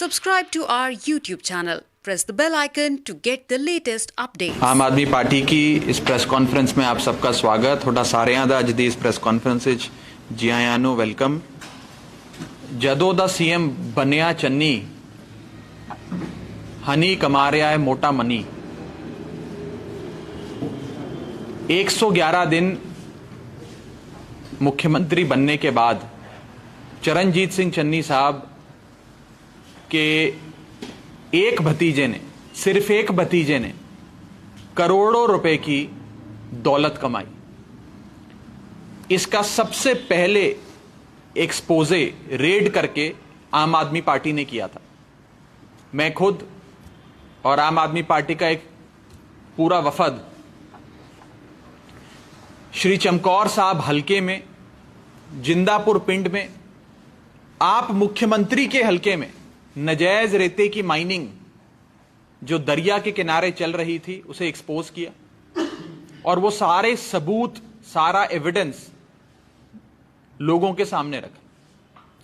Subscribe to our YouTube channel. Press the bell icon to get the latest updates. आम आदमी party की इस press conference में आप सबका स्वागत। थोड़ा सारे अज की इस प्रेस कॉन्फ्रेंस जी आया नो वेलकम। जदों दा सीएम बनया चन्नी हनी कमा रहा है मोटा मनी। 111 दिन मुख्यमंत्री बनने के बाद चरणजीत सिंह चन्नी साहब के एक भतीजे ने, सिर्फ एक भतीजे ने करोड़ों रुपए की दौलत कमाई। इसका सबसे पहले एक्सपोजे रेड करके आम आदमी पार्टी ने किया था। मैं खुद और आम आदमी पार्टी का एक पूरा वफद श्री चमकौर साहब हलके में, जिंदापुर पिंड में, आप मुख्यमंत्री के हलके में नजायज रेते की माइनिंग जो दरिया के किनारे चल रही थी उसे एक्सपोज किया और वो सारे सबूत, सारा एविडेंस लोगों के सामने रखा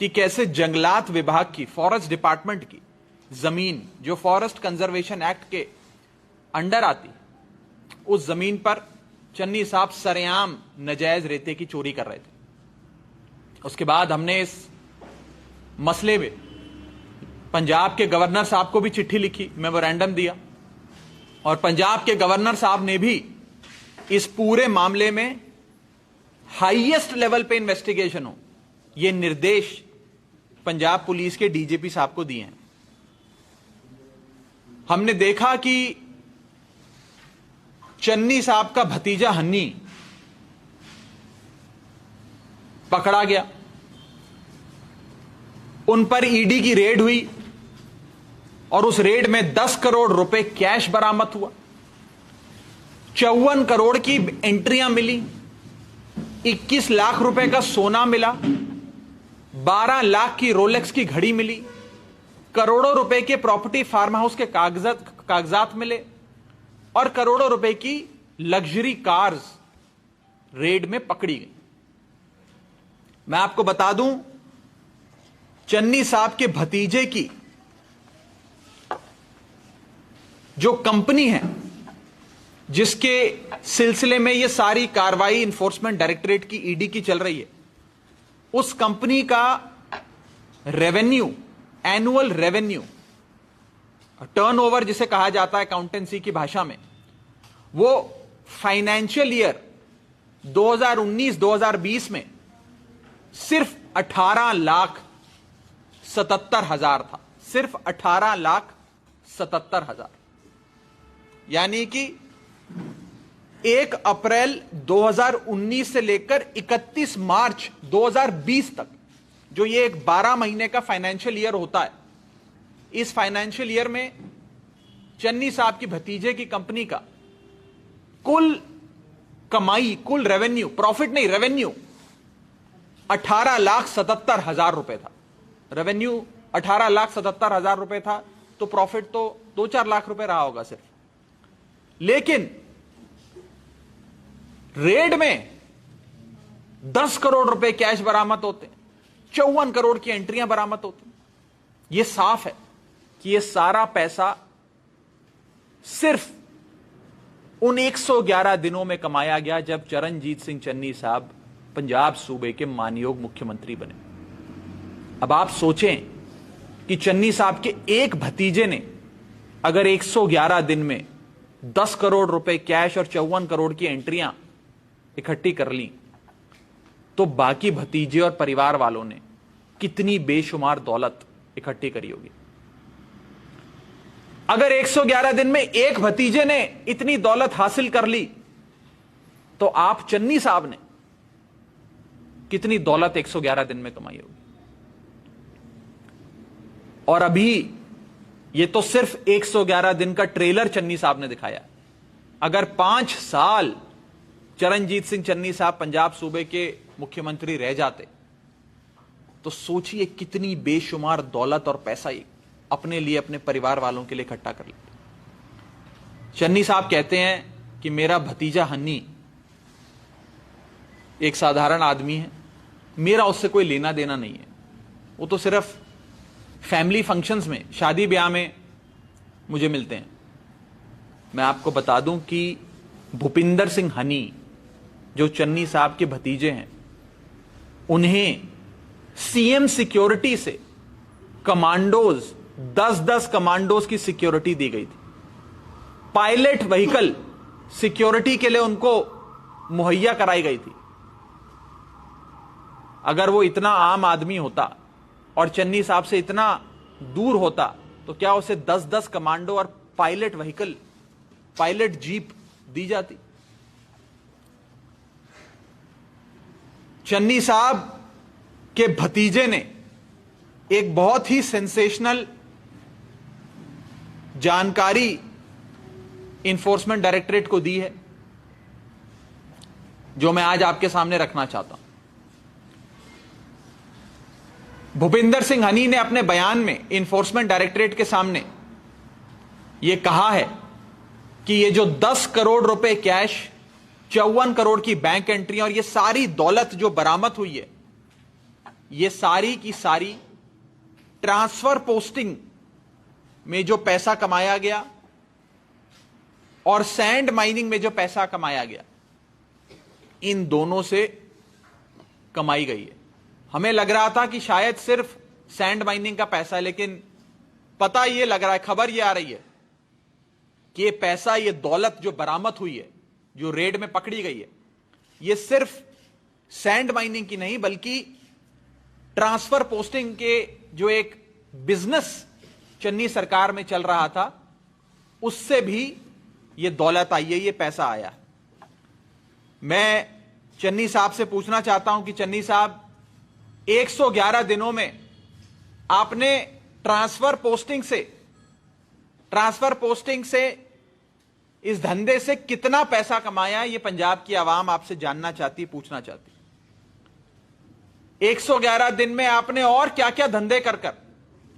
कि कैसे जंगलात विभाग की, फॉरेस्ट डिपार्टमेंट की जमीन जो फॉरेस्ट कंजर्वेशन एक्ट के अंडर आती, उस जमीन पर चन्नी साहब सरेआम नजायज रेते की चोरी कर रहे थे। उसके बाद हमने इस मसले में पंजाब के गवर्नर साहब को भी चिट्ठी लिखी, मेमोरेंडम दिया और पंजाब के गवर्नर साहब ने भी इस पूरे मामले में हाईएस्ट लेवल पे इन्वेस्टिगेशन हो, यह निर्देश पंजाब पुलिस के डीजीपी साहब को दिए हैं। हमने देखा कि चन्नी साहब का भतीजा हन्नी पकड़ा गया, उन पर ईडी की रेड हुई और उस रेड में 10 करोड़ रुपए कैश बरामद हुआ, 54 करोड़ की एंट्रियां मिली, 21 लाख रुपए का सोना मिला, 12 लाख की रोलेक्स की घड़ी मिली, करोड़ों रुपए के प्रॉपर्टी फार्म हाउस के कागजात मिले और करोड़ों रुपए की लग्जरी कार्स रेड में पकड़ी गई। मैं आपको बता दूं, चन्नी साहब के भतीजे की जो कंपनी है जिसके सिलसिले में यह सारी कार्रवाई इंफोर्समेंट डायरेक्टरेट की, ईडी की चल रही है, उस कंपनी का रेवेन्यू, एनुअल रेवेन्यू, टर्नओवर जिसे कहा जाता है अकाउंटेंसी की भाषा में, वो फाइनेंशियल ईयर 2019-2020 में सिर्फ 18,77,000 था। सिर्फ 18,77,000, यानी कि 1 अप्रैल 2019 से लेकर 31 मार्च 2020 तक जो ये एक 12 महीने का फाइनेंशियल ईयर होता है, इस फाइनेंशियल ईयर में चन्नी साहब की भतीजे की कंपनी का कुल कमाई, कुल रेवेन्यू, प्रॉफिट नहीं रेवेन्यू 18,77,000 रुपए था। रेवेन्यू 18,77,000 रुपए था तो प्रॉफिट तो 2-4 लाख रुपए रहा होगा सिर्फ। लेकिन रेड में 10 करोड़ रुपए कैश बरामद होते, 54 करोड़ की एंट्रियां बरामद होती। यह साफ है कि यह सारा पैसा सिर्फ उन 111 दिनों में कमाया गया जब चरणजीत सिंह चन्नी साहब पंजाब सूबे के मानयोग मुख्यमंत्री बने। अब आप सोचें कि चन्नी साहब के एक भतीजे ने अगर 111 दिन में 10 करोड़ रुपए कैश और 54 करोड़ की एंट्रियां इकट्ठी कर ली, तो बाकी भतीजे और परिवार वालों ने कितनी बेशुमार दौलत इकट्ठी करी होगी। अगर 111 दिन में एक भतीजे ने इतनी दौलत हासिल कर ली, तो आप चन्नी साहब ने कितनी दौलत 111 दिन में कमाई होगी। और अभी ये तो सिर्फ 111 दिन का ट्रेलर चन्नी साहब ने दिखाया। अगर 5 साल चरणजीत सिंह चन्नी साहब पंजाब सूबे के मुख्यमंत्री रह जाते, तो सोचिए कितनी बेशुमार दौलत और पैसा ही अपने लिए, अपने परिवार वालों के लिए इकट्ठा कर लेते। चन्नी साहब कहते हैं कि मेरा भतीजा हन्नी एक साधारण आदमी है, मेरा उससे कोई लेना देना नहीं है, वो तो सिर्फ फैमिली फंक्शंस में, शादी ब्याह में मुझे मिलते हैं। मैं आपको बता दूं कि भूपिंदर सिंह हनी जो चन्नी साहब के भतीजे हैं, उन्हें सीएम सिक्योरिटी से कमांडोज 10-10 कमांडोज की सिक्योरिटी दी गई थी। पायलट व्हीकल सिक्योरिटी के लिए उनको मुहैया कराई गई थी। अगर वो इतना आम आदमी होता और चन्नी साहब से इतना दूर होता तो क्या उसे 10-10 कमांडो और पायलट व्हीकल, पायलट जीप दी जाती? चन्नी साहब के भतीजे ने एक बहुत ही सेंसेशनल जानकारी इन्फोर्समेंट डायरेक्टरेट को दी है, जो मैं आज आपके सामने रखना चाहता हूं। भूपिंदर सिंह हनी ने अपने बयान में इन्फोर्समेंट डायरेक्टरेट के सामने यह कहा है कि ये जो 10 करोड़ रुपए कैश, 54 करोड़ की बैंक एंट्री और ये सारी दौलत जो बरामद हुई है, ये सारी की सारी ट्रांसफर पोस्टिंग में जो पैसा कमाया गया और सैंड माइनिंग में जो पैसा कमाया गया, इन दोनों से कमाई गई है। हमें लग रहा था कि शायद सिर्फ सैंड माइनिंग का पैसा है, लेकिन पता यह लग रहा है, खबर यह आ रही है कि ये पैसा, ये दौलत जो बरामद हुई है, जो रेड में पकड़ी गई है, ये सिर्फ सैंड माइनिंग की नहीं बल्कि ट्रांसफर पोस्टिंग के जो एक बिजनेस चन्नी सरकार में चल रहा था, उससे भी ये दौलत आई है, ये पैसा आया। मैं चन्नी साहब से पूछना चाहता हूं कि चन्नी साहब, 111 दिनों में आपने ट्रांसफर पोस्टिंग से इस धंधे से कितना पैसा कमाया, ये पंजाब की आवाम आपसे जानना चाहती, पूछना चाहती। 111 दिन में आपने और क्या क्या धंधे कर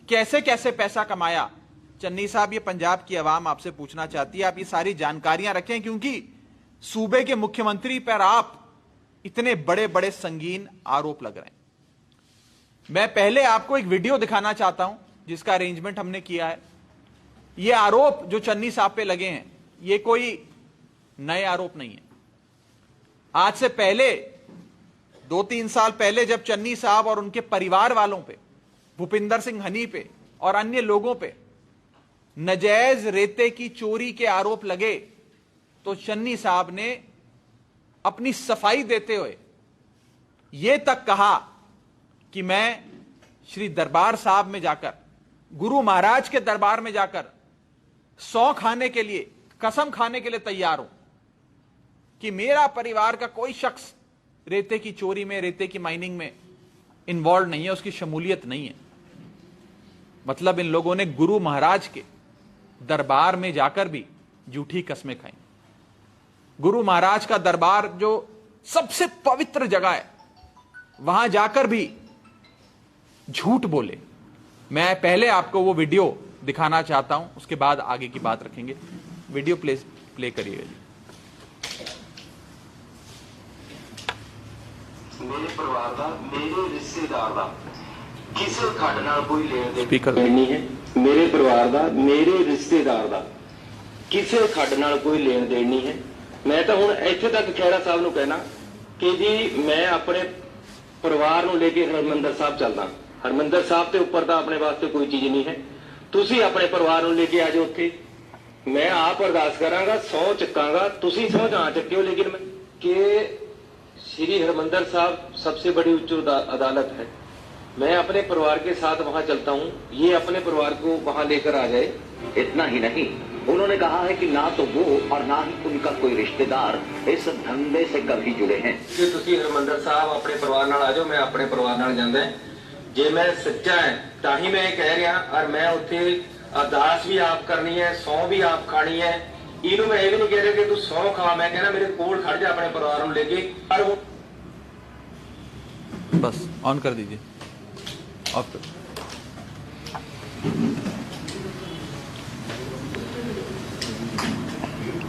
कैसे कैसे पैसा कमाया, चन्नी साहब, ये पंजाब की आवाम आपसे पूछना चाहती है। आप ये सारी जानकारियां रखें, क्योंकि सूबे के मुख्यमंत्री पर आप इतने बड़े बड़े संगीन आरोप लग रहे हैं। मैं पहले आपको एक वीडियो दिखाना चाहता हूं जिसका अरेंजमेंट हमने किया है। ये आरोप जो चन्नी साहब पे लगे हैं, ये कोई नए आरोप नहीं है। आज से पहले 2-3 साल पहले जब चन्नी साहब और उनके परिवार वालों पे, भूपिंदर सिंह हनी पे और अन्य लोगों पे नजायज रेते की चोरी के आरोप लगे, तो चन्नी साहब ने अपनी सफाई देते हुए यह तक कहा कि मैं श्री दरबार साहब में जाकर, गुरु महाराज के दरबार में जाकर सौ खाने के लिए, कसम खाने के लिए तैयार हूं कि मेरा परिवार का कोई शख्स रेते की चोरी में, रेते की माइनिंग में इन्वॉल्व नहीं है, उसकी शमूलियत नहीं है। मतलब इन लोगों ने गुरु महाराज के दरबार में जाकर भी झूठी कस्में खाई। गुरु महाराज का दरबार जो सबसे पवित्र जगह है, वहां जाकर भी झूठ बोले। मैं पहले आपको वो वीडियो दिखाना चाहता हूं, उसके बाद आगे की बात रखेंगे। वीडियो प्ले करिएगा जी। मेरे परिवार का, मेरे रिश्तेदार का किसी खड्ड नाल कोई लेन देन स्पीकर नहीं है। मेरे परिवार का, मेरे रिश्तेदार का किसी खड्ड नाल कोई लेन देन नहीं है। मैं तो हुण इत्थे तक खैरा साहब नूं कहना कि जी मैं अपने परिवार नूं लेके हरमंदर साहब चलदा। हरमंदर साहब ते उपर तां अपने वास्ते कोई चीज नहीं है। तुसीं अपने परिवार नूं लेके आ जाओ उत्थे, मैं आप अरदास करांगा, सौं चुकांगा, तुसीं सौं ना चुकियो, लेकिन मैं कि श्री हरमंदर साहब सबसे बड़ी उच्च अदालत है। मैं अपने परिवार के साथ वहां चलता हूं, ये अपने परिवार को वहां लेकर आ जाए। इतना ही नहीं, उन्होंने कहा है कि ना तो वो और ना ही उनका कोई रिश्तेदार इस धंधे से कभी जुड़े हैं। कि तुसी हरमंदर साहब अपने परिवार नाल आ जाओ, मैं अपने परिवार नाल जांदा है। जे मैं सच्चा है ताही मैं कह रहा, और मैं उत्थे अरदास भी आप करनी है, सौ भी आप खानी है। इनू मैं ये भी नहीं कह रहा कि तू सौ खा, मैं कहना मेरे कोल खड़ जा अपने परिवार को लेके। और बस ऑन कर दीजिए, ऑफ कर।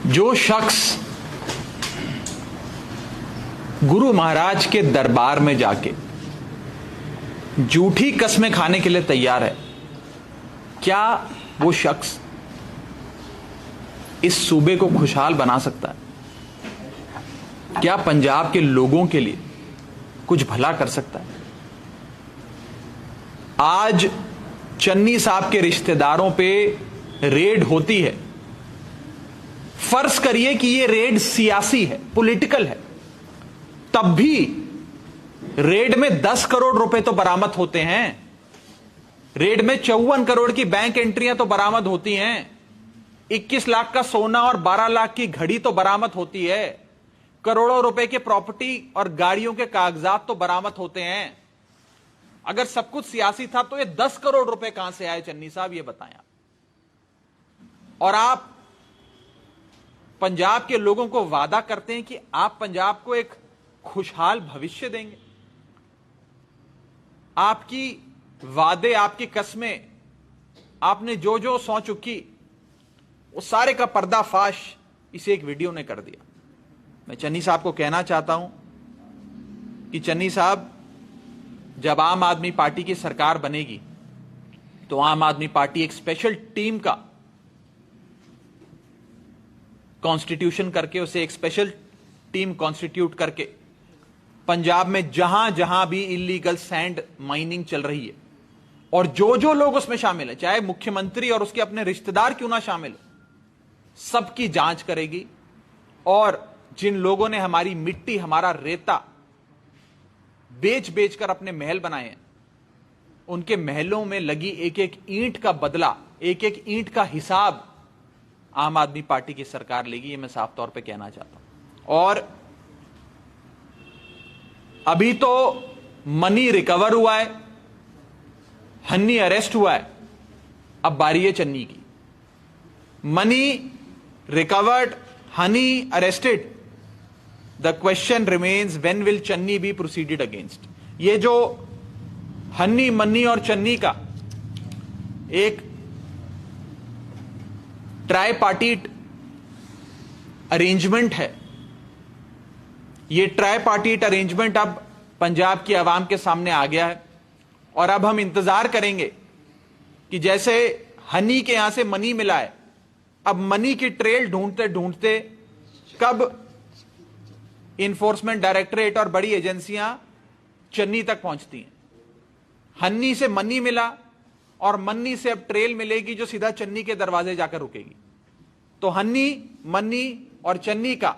जो शख्स गुरु महाराज के दरबार में जाके झूठी कस्में खाने के लिए तैयार है, क्या वो शख्स इस सूबे को खुशहाल बना सकता है? क्या पंजाब के लोगों के लिए कुछ भला कर सकता है? आज चन्नी साहब के रिश्तेदारों पे रेड होती है। फर्ज करिए कि यह रेड सियासी है, पॉलिटिकल है, तब भी रेड में 10 करोड़ रुपए तो बरामद होते हैं। रेड में 54 करोड़ की बैंक एंट्रियां तो बरामद होती हैं। 21 लाख का सोना और 12 लाख की घड़ी तो बरामद होती है। करोड़ों रुपए के प्रॉपर्टी और गाड़ियों के कागजात तो बरामद होते हैं। अगर सब कुछ सियासी था तो ये 10 करोड़ रुपए कहां से आए चन्नी साहब, ये बताएं आप। और आप पंजाब के लोगों को वादा करते हैं कि आप पंजाब को एक खुशहाल भविष्य देंगे। आपकी वादे, आपकी कस्में, आपने जो जो सौं चुकी, वो सारे का पर्दाफाश इसे एक वीडियो ने कर दिया। मैं चन्नी साहब को कहना चाहता हूं कि चन्नी साहब, जब आम आदमी पार्टी की सरकार बनेगी तो आम आदमी पार्टी एक स्पेशल टीम का कॉन्स्टिट्यूशन करके, उसे एक स्पेशल टीम कॉन्स्टिट्यूट करके पंजाब में जहां जहां भी इलीगल सैंड माइनिंग चल रही है और जो जो लोग उसमें शामिल है, चाहे मुख्यमंत्री और उसके अपने रिश्तेदार क्यों ना शामिल हो, सबकी जांच करेगी। और जिन लोगों ने हमारी मिट्टी, हमारा रेता बेच बेच कर अपने महल बनाए हैं, उनके महलों में लगी एक एक ईंट का बदला, एक एक ईंट का हिसाब आम आदमी पार्टी की सरकार लेगी, ये मैं साफ तौर पे कहना चाहता हूं। और अभी तो मनी रिकवर हुआ है, हन्नी अरेस्ट हुआ है, अब बारी है चन्नी की। Money recovered, Honey arrested, the question remains when will Channi be proceeded against. ये जो हन्नी, मन्नी और चन्नी का एक ट्राईपार्टीट अरेंजमेंट है, ये ट्राईपार्टीट अरेंजमेंट अब पंजाब की आवाम के सामने आ गया है। और अब हम इंतजार करेंगे कि जैसे हनी के यहां से मनी मिला है, अब मनी की ट्रेल ढूंढते ढूंढते कब इन्फोर्समेंट डायरेक्टरेट और बड़ी एजेंसियां चन्नी तक पहुंचती हैं। हन्नी से मनी मिला और मन्नी से अब ट्रेल मिलेगी जो सीधा चन्नी के दरवाजे जाकर रुकेगी। तो हन्नी, मन्नी और चन्नी का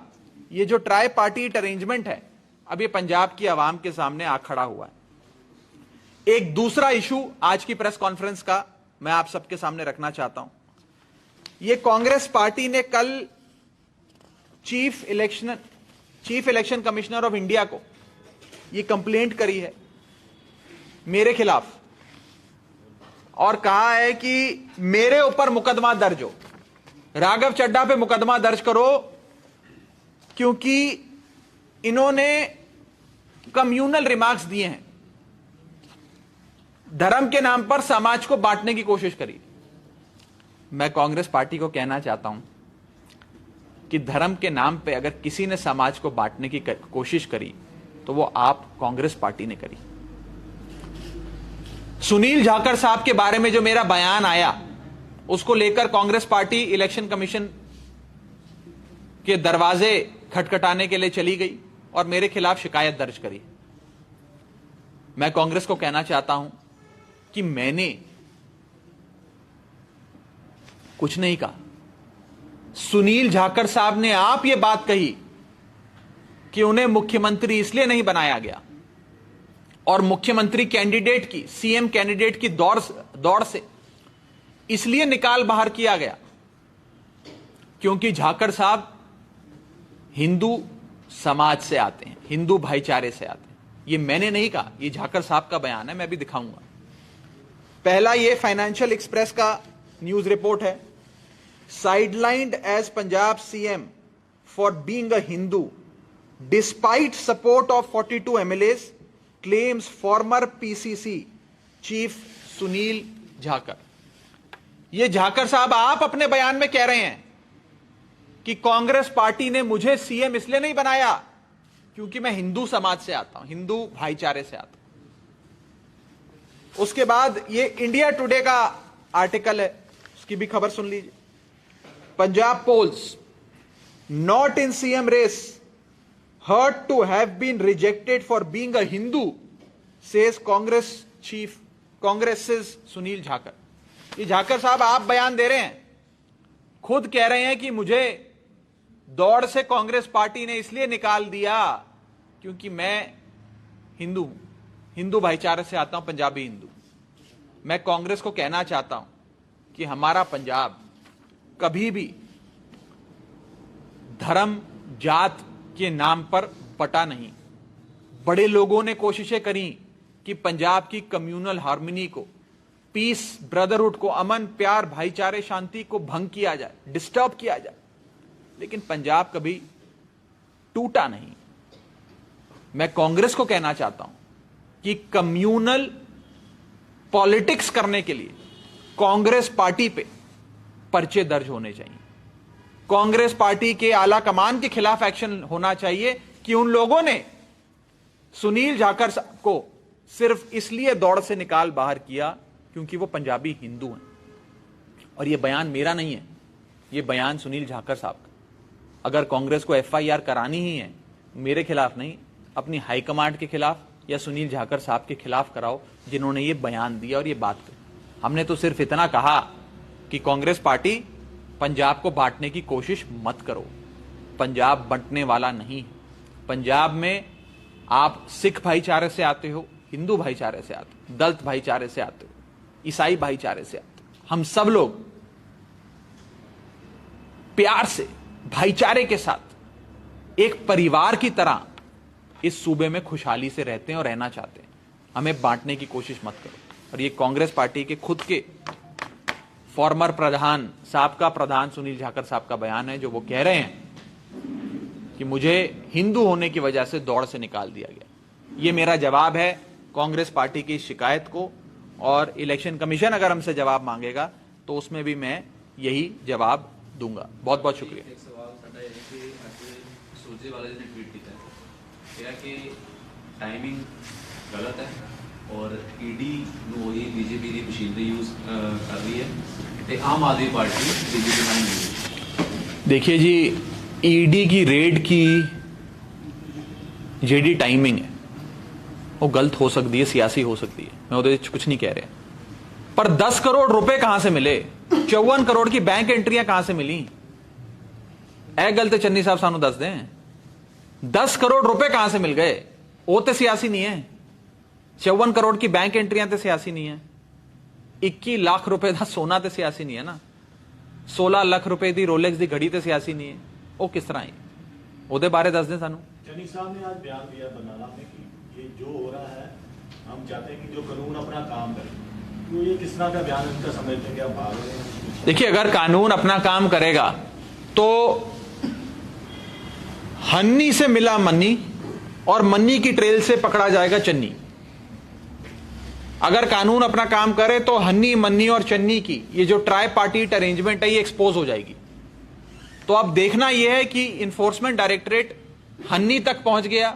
ये जो ट्राईपार्टीट अरेंजमेंट है, अब ये पंजाब की आवाम के सामने आ खड़ा हुआ है। एक दूसरा इशू आज की प्रेस कॉन्फ्रेंस का मैं आप सबके सामने रखना चाहता हूं। ये कांग्रेस पार्टी ने कल chief election commissioner of India को ये कंप्लेंट करी है मेरे खिलाफ और कहा है कि मेरे ऊपर मुकदमा दर्ज हो, राघव चड्ढा पे मुकदमा दर्ज करो, क्योंकि इन्होंने कम्युनल रिमार्क्स दिए हैं, धर्म के नाम पर समाज को बांटने की कोशिश करी। मैं कांग्रेस पार्टी को कहना चाहता हूं कि धर्म के नाम पे अगर किसी ने समाज को बांटने की कोशिश करी तो वो आप कांग्रेस पार्टी ने करी। सुनील जाखड़ साहब के बारे में जो मेरा बयान आया, उसको लेकर कांग्रेस पार्टी इलेक्शन कमीशन के दरवाजे खटखटाने के लिए चली गई और मेरे खिलाफ शिकायत दर्ज करी। मैं कांग्रेस को कहना चाहता हूं कि मैंने कुछ नहीं कहा। सुनील जाखड़ साहब ने आप यह बात कही कि उन्हें मुख्यमंत्री इसलिए नहीं बनाया गया और मुख्यमंत्री कैंडिडेट की, सीएम कैंडिडेट की दौड़ से इसलिए निकाल बाहर किया गया क्योंकि जाखड़ साहब हिंदू समाज से आते हैं, हिंदू भाईचारे से आते हैं। ये मैंने नहीं कहा, ये जाखड़ साहब का बयान है, मैं भी दिखाऊंगा। पहला ये फाइनेंशियल एक्सप्रेस का न्यूज रिपोर्ट है, sidelined as Punjab CM for being a Hindu despite support of 42 MLAs, claims former PCC chief Sunil Jakhar. ये जाखड़ साहब आप अपने बयान में कह रहे हैं कि कांग्रेस पार्टी ने मुझे सीएम इसलिए नहीं बनाया क्योंकि मैं हिंदू समाज से आता हूं, हिंदू भाईचारे से आता हूं। उसके बाद ये इंडिया टुडे का आर्टिकल है, उसकी भी खबर सुन लीजिए। Punjab polls, not in CM race, hurt to have been rejected for being a Hindu, says Congress chief, Congress's Sunil Jhakhar. ये झाकर साहब आप बयान दे रहे हैं, खुद कह रहे हैं कि मुझे दौड़ से कांग्रेस पार्टी ने इसलिए निकाल दिया क्योंकि मैं हिंदू हूं, हिंदू भाईचारे से आता हूं, पंजाबी हिंदू। मैं कांग्रेस को कहना चाहता हूं कि हमारा पंजाब कभी भी धर्म जात के नाम पर बटा नहीं। बड़े लोगों ने कोशिशें करी कि पंजाब की कम्युनल हार्मनी को, पीस, ब्रदरहुड को, अमन, प्यार, भाईचारे, शांति को भंग किया जाए, डिस्टर्ब किया जाए, लेकिन पंजाब कभी टूटा नहीं। मैं कांग्रेस को कहना चाहता हूं कि कम्युनल पॉलिटिक्स करने के लिए कांग्रेस पार्टी पे पर्चे दर्ज होने चाहिए। कांग्रेस पार्टी के आला कमान के खिलाफ एक्शन होना चाहिए कि उन लोगों ने सुनील जाखड़ को सिर्फ इसलिए दौड़ से निकाल बाहर किया क्योंकि वो पंजाबी हिंदू हैं। और ये बयान मेरा नहीं है, ये बयान सुनील जाखड़ साहब का। अगर कांग्रेस को एफआईआर करानी ही है, मेरे खिलाफ नहीं, अपनी हाईकमांड के खिलाफ या सुनील जाखड़ साहब के खिलाफ कराओ, जिन्होंने ये बयान दिया और ये बात कही। हमने तो सिर्फ इतना कहा कि कांग्रेस पार्टी पंजाब को बांटने की कोशिश मत करो। पंजाब बंटने वाला नहीं है। पंजाब में आप सिख भाईचारे से आते हो, हिंदू भाईचारे से आते हो, दलित भाईचारे से आते हो, ईसाई भाईचारे से आते हो। हम सब लोग प्यार से, भाईचारे के साथ एक परिवार की तरह इस सूबे में खुशहाली से रहते हैं और रहना चाहते हैं। हमें बांटने की कोशिश मत करो। और ये कांग्रेस पार्टी के खुद के फॉर्मर प्रधान, साबका प्रधान सुनील जाखड़ साहब का बयान है, जो वो कह रहे हैं कि मुझे हिंदू होने की वजह से दौड़ से निकाल दिया गया। ये मेरा जवाब है कांग्रेस पार्टी की शिकायत को, और इलेक्शन कमीशन अगर हमसे जवाब मांगेगा तो उसमें भी मैं यही जवाब दूंगा। बहुत बहुत शुक्रिया। एक सवाल साडा है कि आज सुरजेवाला जी ने ट्वीट किया है कि टाइमिंग गलत है और ईडी ਨੂੰ ਇਹ बीजेपी ਦੀ ਮਸ਼ੀਨਰੀ ਯੂਜ਼ ਕਰ ਰਹੀ ਹੈ ਤੇ ਆਮ ਆਦਮੀ ਪਾर्टी बीजेपी ਨਾਲ नहीं है। देखिए जी, ईडी की रेड की जेडी टाइमिंग है वो गलत हो सकती है, सियासी हो सकती है, मैं उधर कुछ नहीं कह रहा। पर 10 करोड़ रुपए कहां से मिले, 54 करोड़ की बैंक एंट्रियां कहां से मिली, ऐ गलत चन्नी साहब सानू दस दें। 10 करोड़ रुपए कहां से मिल गए, वो तो सियासी नहीं है। 54 करोड़ की बैंक एंट्रियां तो सियासी नहीं है। 21 लाख रुपए का सोना तो सियासी नहीं है ना। 16 लाख रुपए की रोलेक्स की घड़ी तो सियासी नहीं है। वो किस तरह है, ਉਹਦੇ बारे दस दें सानू। चन्नी साहब ने आज बयान दिया बरनाला में कि ये जो हो रहा है, हम चाहते हैं कि जो कानून अपना काम करे। तो ये किस तरह का बयान इनका समझते हैं कि आप भाग रहे हैं? देखिए, अगर कानून अपना काम करेगा तो हन्नी से मिला मन्नी और मन्नी की ट्रेल से पकड़ा जाएगा चन्नी। अगर कानून अपना काम करे तो हन्नी, मन्नी और चन्नी की ये जो ट्राई पार्टीट अरेंजमेंट है ये एक्सपोज हो जाएगी। तो अब देखना यह है कि इन्फोर्समेंट डायरेक्टोरेट हन्नी तक पहुंच गया,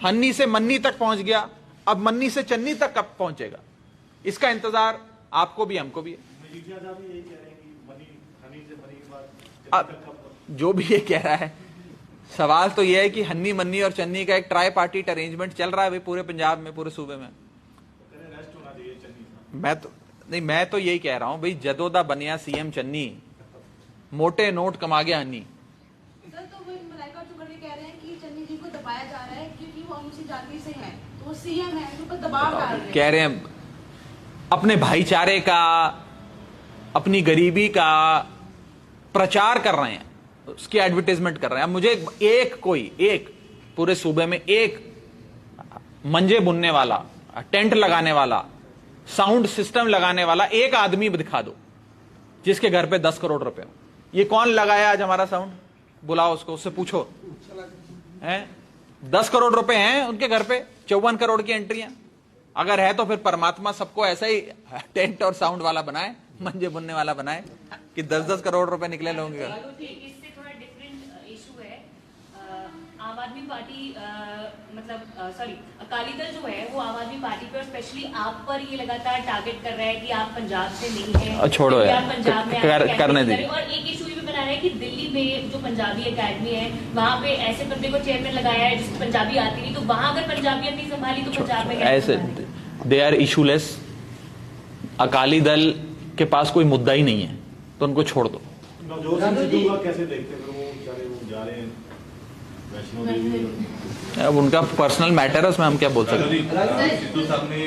हन्नी से मन्नी तक पहुंच गया, अब मन्नी से चन्नी तक कब पहुंचेगा, इसका इंतजार आपको भी हमको भी है। मजीठिया साहब भी यही कह रहे हैं कि हनी से मनी के बाद चन्नी अब तक कब? जो भी ये कह रहा है, सवाल तो यह है कि हन्नी, मन्नी और चन्नी का एक ट्राई पार्टीट अरेंजमेंट चल रहा है पूरे पंजाब में, पूरे सूबे में। रेस्ट होना चाहिए चन्नी साहब। मैं तो यही कह रहा हूं भाई, जदों दा बनिया सीएम चन्नी, मोटे नोट कमा गया हन्नी। सर, तो वो मलाइका चुगड़ी कह रहे हैं कि चन्नी जी को दबाया जा रहा है क्योंकि वो अनुसूचित जाति से हैं, तो वो सीएम है, उन पर दबाव डाल रहे हैं। कह रहे हैं अपने भाईचारे का, अपनी गरीबी का प्रचार कर रहे हैं, उसकी एडवर्टाइजमेंट कर रहे हैं। अब मुझे एक पूरे सूबे में एक मंजे बुनने वाला, टेंट लगाने वाला, साउंड सिस्टम लगाने वाला एक आदमी दिखा दो जिसके घर पे 10 करोड़ रुपए हो। ये कौन लगाया आज हमारा साउंड, बुलाओ उसको, उससे पूछो हैं। 10 करोड़ रुपए हैं उनके घर पे, 54 करोड़ की एंट्रियां। अगर है तो फिर परमात्मा सबको ऐसा ही टेंट और साउंड वाला बनाए, मंजे बुनने वाला बनाए कि 10-10 करोड़ रुपए निकले लोगों के घर। इससे थोड़ा डिफरेंट इशू है। आम आदमी पार्टी सॉरी अकाली दल जो है वो आम आदमी पार्टी पे और स्पेशली आप पर ये लगातार टारगेट कर रहा है कि आप पंजाब से नहीं है, छोड़ो कि यार, आप पंजाब में करने दे। और एक इशू ये भी बना रहा है कि दिल्ली में जो पंजाबी अकेडमी है वहाँ पे ऐसे बंदे को चेयरमैन लगाया है जिसको पंजाबी आती नहीं, तो वहाँ अगर पंजाबियत नहीं संभाली तो पंजाब में ऐसे they are issueless. Akali Dal के पास कोई मुद्दा ही नहीं है, तो उनको छोड़ दो। नवजोत सिंह सिद्धू का कैसे देखते हैं? वो बेचारे वो जा रहे हैं वैष्णो देवी। अब उनका पर्सनल मैटर है, उसमें हम क्या बोल सकते हैं। सिद्धू साहब ने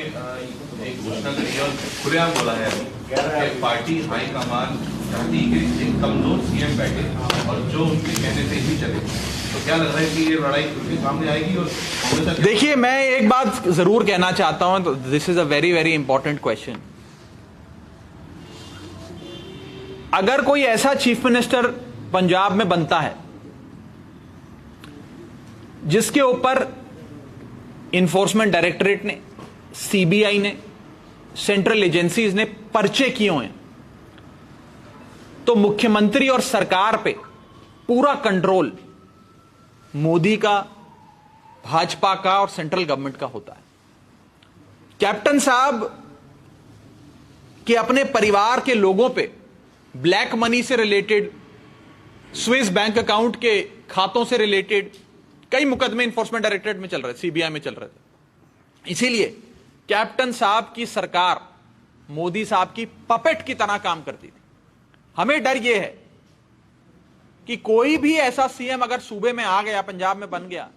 एक घोषणा करी और खुलेआम बोला है कि पार्टी हाईकमान चाहती है कि एक कमजोर सीएम बैठे और जो उनके कहने से ही चले। तो क्या लग रहा है कि ये लड़ाई खुल के सामने आएगी? और देखिए, मैं एक बात जरूर कहना चाहता हूं, this is a very very important question. अगर कोई ऐसा चीफ मिनिस्टर पंजाब में बनता है जिसके ऊपर इन्फोर्समेंट डायरेक्टरेट ने, सीबीआई ने, सेंट्रल एजेंसीज ने पर्चे किए हैं, तो मुख्यमंत्री और सरकार पे पूरा कंट्रोल मोदी का, भाजपा का और सेंट्रल गवर्नमेंट का होता है। कैप्टन साहब के अपने परिवार के लोगों पे ब्लैक मनी से रिलेटेड, स्विस बैंक अकाउंट के खातों से रिलेटेड कई मुकदमे इन्फोर्समेंट डायरेक्टरेट में चल रहे थे, सीबीआई में चल रहे थे। इसीलिए कैप्टन साहब की सरकार मोदी साहब की पपेट की तरह काम करती थी। हमें डर यह है कि कोई भी ऐसा सीएम अगर सूबे में आ गया, पंजाब में बन गया,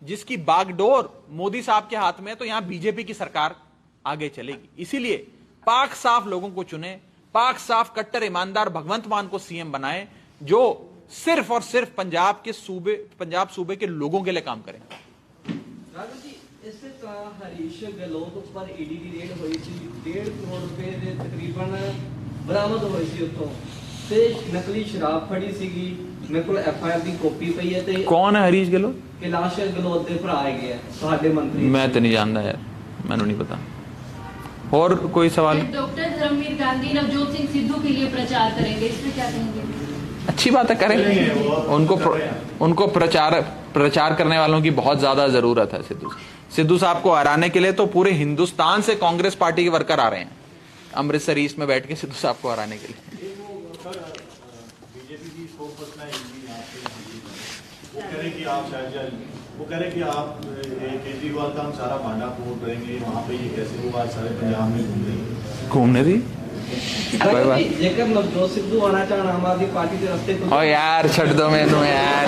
जिसकी बागडोर मोदी साहब के हाथ में है, तो यहां बीजेपी की सरकार आगे चलेगी। इसीलिए पाक साफ लोगों को चुने, पाक साफ कट्टर ईमानदार भगवंत मान को सीएम बनाए, जो सिर्फ और सिर्फ पंजाब सूबे के लोगों के लिए काम करें। राघव जी, ਇਸੇ ਤਰ੍ਹਾਂ ਹਰੀਸ਼ ਗਹਿਲੋਤ ਉੱਪਰ ਈਡੀ ਦੀ ਰੇਡ ਹੋਈ ਸੀ, 1.5 ਕਰੋੜ ਰੁਪਏ ਦੇ ਤਕਰੀਬਨ ਬਰਾਮਦ ਹੋਏ ਸੀ ਉੱਥੋਂ, ਤੇ ਨਕਲੀ ਸ਼ਰਾਬ ਫੜੀ ਸੀਗੀ। ਮੇਰੇ ਕੋਲ ਐਫਆਈਆਰ ਦੀ ਕਾਪੀ ਪਈ ਹੈ। ਤੇ ਕੌਣ ਹੈ ਹਰੀਸ਼ ਗਹਿਲੋਤ? कैलाश गहलोत ਦੇ ਭਰਾ ਹੈਗੇ ਆ ਸਾਡੇ ਮੰਤਰੀ। मैं तो नहीं जानता यार, मैंने नहीं पता। और कोई सवाल? डॉक्टर धर्मवीर गांधी नवजोत सिंह सिद्धू के लिए प्रचार करेंगे, इस पर क्या कहेंगे? अच्छी बात है, करें। उनको प्रचार करने वालों की बहुत ज्यादा जरूरत है। सिद्धू साहब को हराने के लिए तो पूरे हिंदुस्तान से कांग्रेस पार्टी के वर्कर आ रहे हैं अमृतसर ईस्ट में बैठ के सिद्धू साहब को हराने के लिए। बीजेपी की स्पोक्सपर्सन है वो कह रहे कि आप शायद वो कह रहे कि आप केजरीवाल का हम सारा भांडा फोड़ करेंगे, वहाँ पे ये कैसे वो आज सारे पंजाब में घूम रही है। घूमने दी जेकर नवजोत सिद्धू आना चाहना आम आदमी पार्टी के रास्ते ओ यार, छड़ दो मैनू यार।